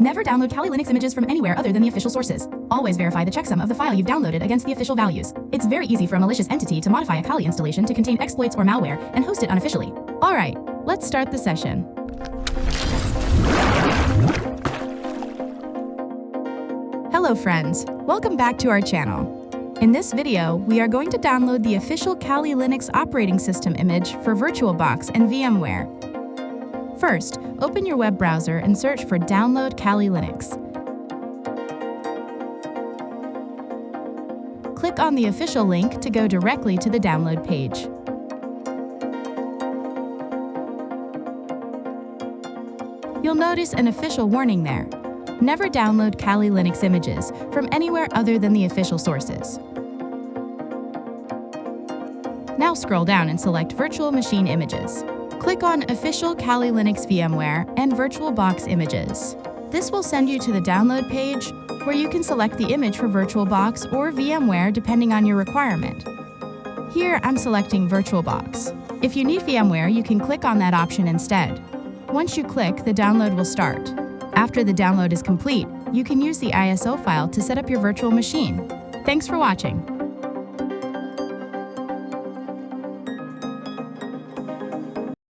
Never download Kali Linux images from anywhere other than the official sources. Always verify the checksum of the file you've downloaded against the official values. It's very easy for a malicious entity to modify a Kali installation to contain exploits or malware and host it unofficially. Alright, let's start the session. Hello friends, welcome back to our channel. In this video, we are going to download the official Kali Linux operating system image for VirtualBox and VMware. First, open your web browser and search for Download Kali Linux. Click on the official link to go directly to the download page. You'll notice an official warning there. Never download Kali Linux images from anywhere other than the official sources. Now scroll down and select Virtual Machine Images. Click on Official Kali Linux VMware and VirtualBox Images. This will send you to the download page where you can select the image for VirtualBox or VMware depending on your requirement. Here I'm selecting VirtualBox. If you need VMware, you can click on that option instead. Once you click, the download will start. After the download is complete, you can use the ISO file to set up your virtual machine. Thanks for watching.